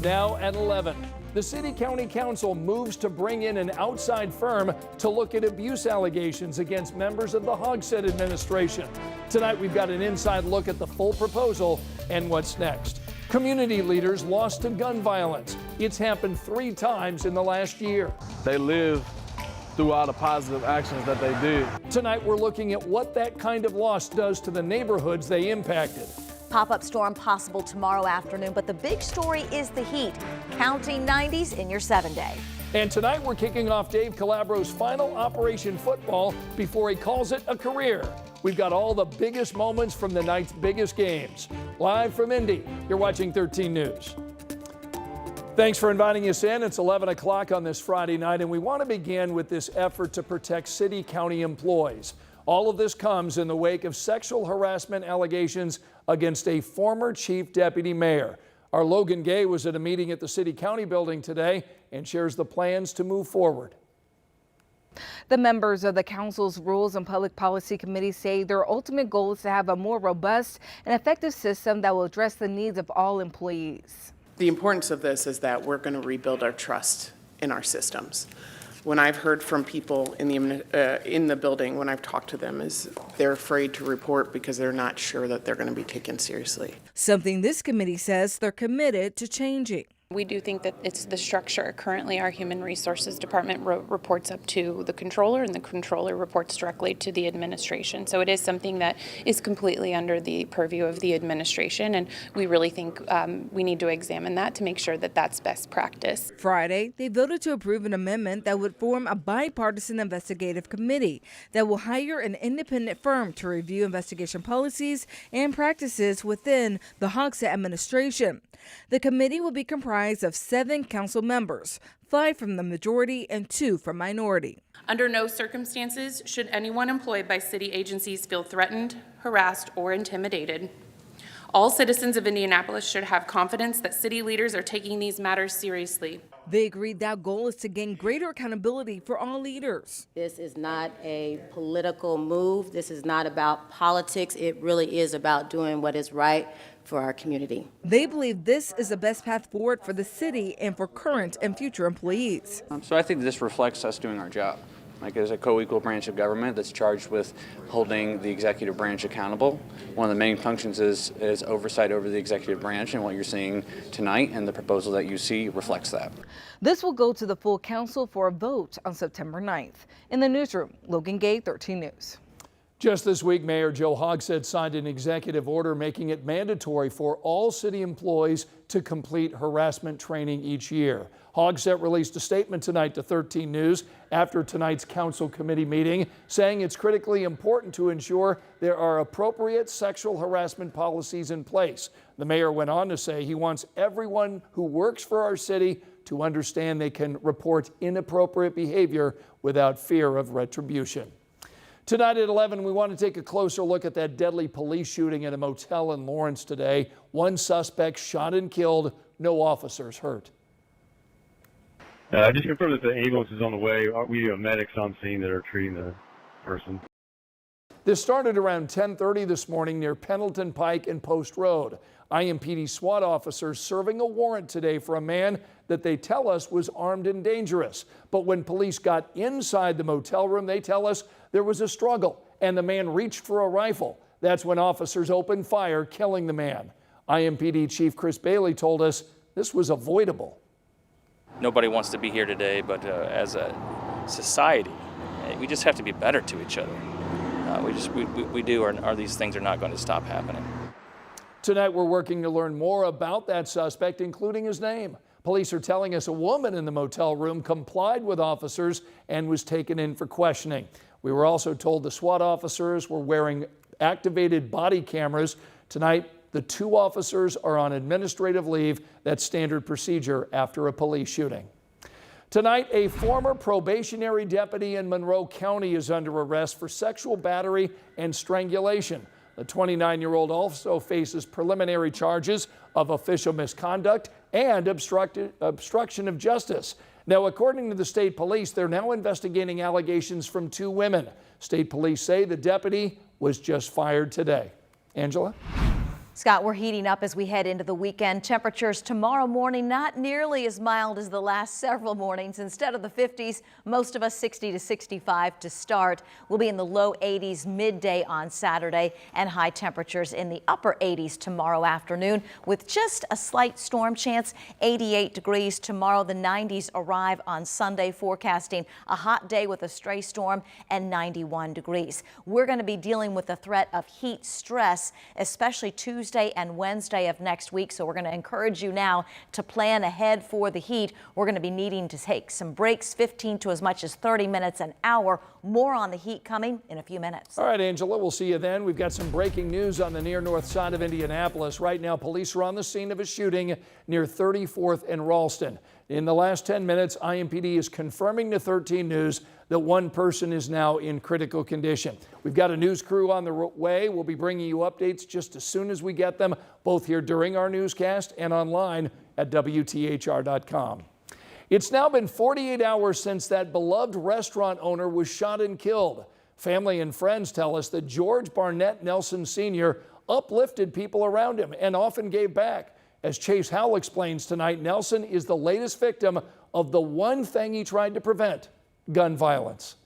Now at 11. The City County Council moves to bring in an outside firm to look at abuse allegations against members of the Hogsett administration. Tonight we've got an inside look at the full proposal and what's next. Community leaders lost to gun violence. It's happened 3 times in the last year. They live through all the positive actions that they did. Tonight we're looking at what that kind of loss does to the neighborhoods they impacted. Pop-up storm possible tomorrow afternoon, but the big story is the heat. Counting 90s in your 7-day. And tonight we're kicking off Dave Calabro's final Operation Football before he calls it a career. We've got all the biggest moments from the night's biggest games. Live from Indy, you're watching 13 News. Thanks for inviting us in. It's 11 o'clock on this Friday night, and we want to begin with this effort to protect city-county employees. All of this comes in the wake of sexual harassment allegations against a former chief deputy mayor. Our Logan Gay was at a meeting at the city-county building today and shares the plans to move forward. The members of the council's Rules and Public Policy Committee say their ultimate goal is to have a more robust and effective system that will address the needs of all employees. The importance of this is that we're going to rebuild our trust in our systems. When I've heard from people in the building, when I've talked to them, is they're afraid to report because they're not sure that they're going to be taken seriously. Something this committee says they're committed to changing. We do think that it's the structure. Currently, our Human Resources Department reports up to the controller, and the controller reports directly to the administration. So it is something that is completely under the purview of the administration, and we really think we need to examine that to make sure that that's best practice. Friday, they voted to approve an amendment that would form a bipartisan investigative committee that will hire an independent firm to review investigation policies and practices within the Hogsett administration. The committee will be comprised of 7 council members, 5 from the majority and 2 from minority. Under no circumstances should anyone employed by city agencies feel threatened, harassed, or intimidated. All citizens of Indianapolis should have confidence that city leaders are taking these matters seriously. They agreed that goal is to gain greater accountability for all leaders. This is not a political move. This is not about politics. It really is about doing what is right for our community. They believe this is the best path forward for the city and for current and future employees. So I think this reflects us doing our job. Like, as a co-equal branch of government that's charged with holding the executive branch accountable. One of the main functions is oversight over the executive branch, and what you're seeing tonight and the proposal that you see reflects that. This will go to the full council for a vote on September 9th. In the newsroom, Logan Gay, 13 News. Just this week, Mayor Joe Hogsett signed an executive order making it mandatory for all city employees to complete harassment training each year. Hogsett released a statement tonight to 13 News after tonight's council committee meeting, saying it's critically important to ensure there are appropriate sexual harassment policies in place. The mayor went on to say he wants everyone who works for our city to understand they can report inappropriate behavior without fear of retribution. Tonight at 11, we want to take a closer look at that deadly police shooting at a motel in Lawrence today. 1 suspect shot and killed, no officers hurt. Just confirm that the ambulance is on the way. We have medics on scene that are treating the person. This started around 10:30 this morning near Pendleton Pike and Post Road. IMPD SWAT officers serving a warrant today for a man that they tell us was armed and dangerous. But when police got inside the motel room, they tell us there was a struggle and the man reached for a rifle. That's when officers opened fire, killing the man. IMPD Chief Chris Bailey told us this was avoidable. Nobody wants to be here today, but as a society, we just have to be better to each other. These things are not going to stop happening. Tonight we're working to learn more about that suspect, including his name. Police are telling us a woman in the motel room complied with officers and was taken in for questioning. We were also told the SWAT officers were wearing activated body cameras. Tonight, the 2 officers are on administrative leave. That's standard procedure after a police shooting. Tonight, a former probationary deputy in Monroe County is under arrest for sexual battery and strangulation. The 29-year-old also faces preliminary charges of official misconduct and obstruction of justice. Now, according to the state police, they're now investigating allegations from 2 women. State police say the deputy was just fired today. Angela? Scott, we're heating up as we head into the weekend. Temperatures tomorrow morning not nearly as mild as the last several mornings. Instead of the 50s, most of us 60 to 65 to start. We'll be in the low 80s midday on Saturday and high temperatures in the upper 80s tomorrow afternoon with just a slight storm chance. 88 degrees tomorrow. The 90s arrive on Sunday, forecasting a hot day with a stray storm and 91 degrees. We're going to be dealing with the threat of heat stress, especially Tuesday and Wednesday of next week. So we're going to encourage you now to plan ahead for the heat. We're going to be needing to take some breaks, 15 to as much as 30 minutes an hour. More on the heat coming in a few minutes. All right, Angela, we'll see you then. We've got some breaking news on the near north side of Indianapolis. Right now, police are on the scene of a shooting near 34th and Ralston. In the last 10 minutes, IMPD is confirming to 13 News that one person is now in critical condition. We've got a news crew on the way. We'll be bringing you updates just as soon as we get them, both here during our newscast and online at WTHR.com. It's now been 48 hours since that beloved restaurant owner was shot and killed. Family and friends tell us that George Barnett Nelson Sr. uplifted people around him and often gave back. As Chase Howell explains tonight, Nelson is the latest victim of the one thing he tried to prevent: gun violence.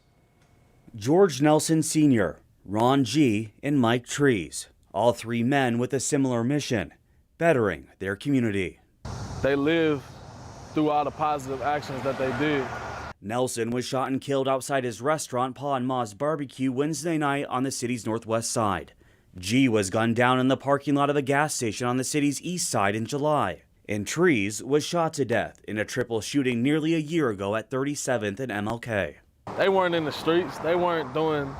George Nelson Sr., Ron G., and Mike Trees, all three men with a similar mission: bettering their community. They live through all the positive actions that they did. Nelson was shot and killed outside his restaurant, Pa and Ma's Barbecue, Wednesday night on the city's northwest side. G was gunned down in the parking lot of a gas station on the city's east side in July. And Trees was shot to death in a triple shooting nearly a year ago at 37th and MLK. They weren't in the streets. They weren't doing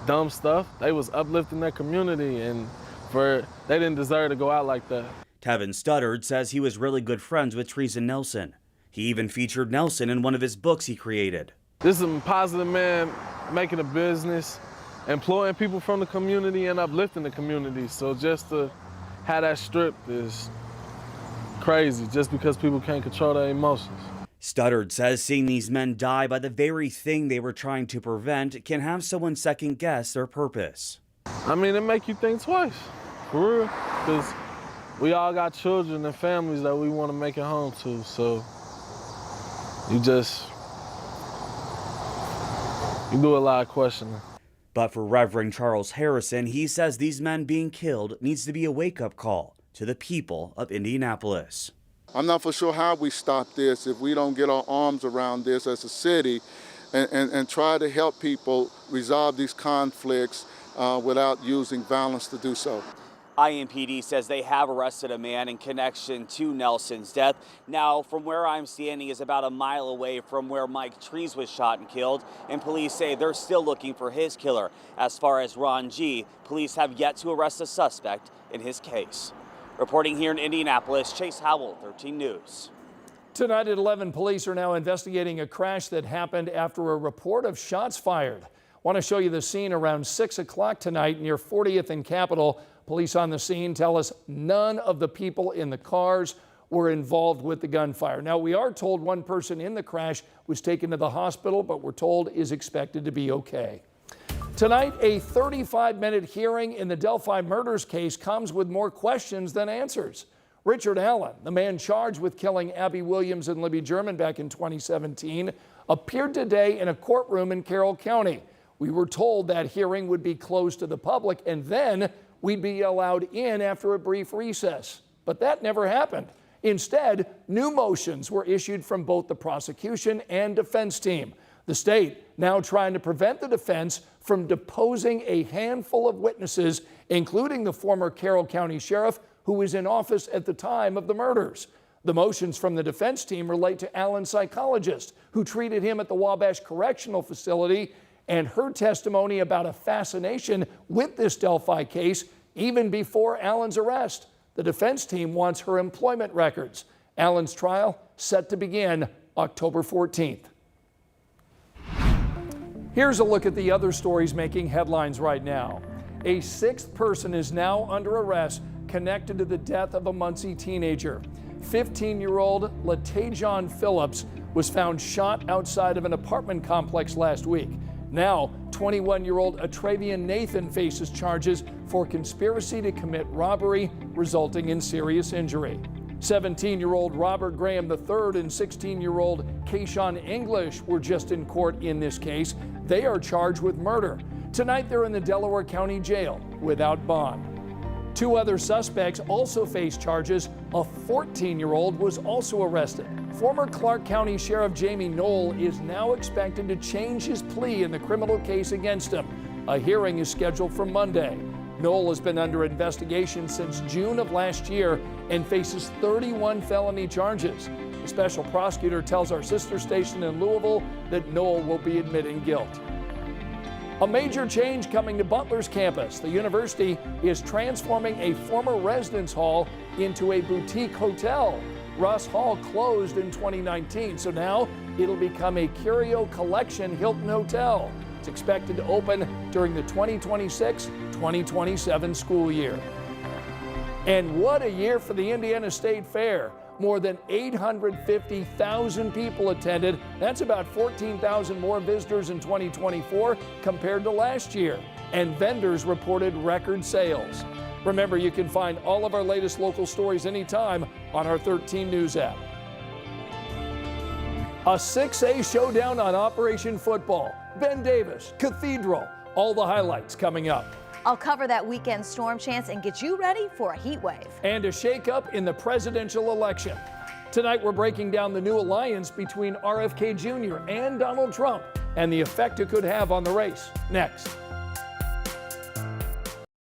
dumb stuff. They was uplifting their community, and they didn't deserve to go out like that. Tevin Studdard says he was really good friends with Trees and Nelson. He even featured Nelson in one of his books he created. This is a positive man making a business, employing people from the community and uplifting the community. So just to have that stripped is crazy, just because people can't control their emotions. Studdard says seeing these men die by the very thing they were trying to prevent can have someone second guess their purpose. I mean, it make you think twice, for real, because we all got children and families that we want to make it home to, so you do a lot of questioning. But for Reverend Charles Harrison, he says these men being killed needs to be a wake-up call to the people of Indianapolis. I'm not for sure how we stop this if we don't get our arms around this as a city and try to help people resolve these conflicts without using violence to do so. IMPD says they have arrested a man in connection to Nelson's death. Now, from where I'm standing is about a mile away from where Mike Trees was shot and killed, and police say they're still looking for his killer. As far as Ron G., police have yet to arrest a suspect in his case. Reporting here in Indianapolis, Chase Howell, 13 News. Tonight at 11, police are now investigating a crash that happened after a report of shots fired. Want to show you the scene around 6 o'clock tonight near 40th and Capitol. Police on the scene tell us none of the people in the cars were involved with the gunfire. Now, we are told one person in the crash was taken to the hospital, but we're told is expected to be okay. Tonight, a 35-minute hearing in the Delphi murders case comes with more questions than answers. Richard Allen, the man charged with killing Abby Williams and Libby German back in 2017, appeared today in a courtroom in Carroll County. We were told that hearing would be closed to the public and then we'd be allowed in after a brief recess. But that never happened. Instead, new motions were issued from both the prosecution and defense team. The state now trying to prevent the defense from deposing a handful of witnesses, including the former Carroll County sheriff who was in office at the time of the murders. The motions from the defense team relate to Allen's psychologist who treated him at the Wabash Correctional Facility and her testimony about a fascination with this Delphi case even before Allen's arrest. The defense team wants her employment records. Allen's trial set to begin October 14th. Here's a look at the other stories making headlines right now. A sixth person is now under arrest connected to the death of a Muncie teenager. 15-year-old Latajon Phillips was found shot outside of an apartment complex last week. Now, 21-year-old Atravian Nathan faces charges for conspiracy to commit robbery, resulting in serious injury. 17-year-old Robert Graham III and 16-year-old Kayshawn English were just in court in this case. They are charged with murder. Tonight they're in the Delaware County Jail without bond. 2 other suspects also face charges. A 14-year-old was also arrested. Former Clark County Sheriff Jamie Knoll is now expected to change his plea in the criminal case against him. A hearing is scheduled for Monday. Knoll has been under investigation since June of last year and faces 31 felony charges. The special prosecutor tells our sister station in Louisville that Knoll will be admitting guilt. A major change coming to Butler's campus. The university is transforming a former residence hall into a boutique hotel. Russ Hall closed in 2019, so now it'll become a Curio Collection Hilton Hotel. It's expected to open during the 2026-2027 school year. And what a year for the Indiana State Fair. More than 850,000 people attended. That's about 14,000 more visitors in 2024 compared to last year. And vendors reported record sales. Remember, you can find all of our latest local stories anytime on our 13 News app. A 6A showdown on Operation Football. Ben Davis, Cathedral. All the highlights coming up. I'll cover that weekend storm chance and get you ready for a heat wave. And a shakeup in the presidential election. Tonight we're breaking down the new alliance between RFK Jr. and Donald Trump and the effect it could have on the race. Next.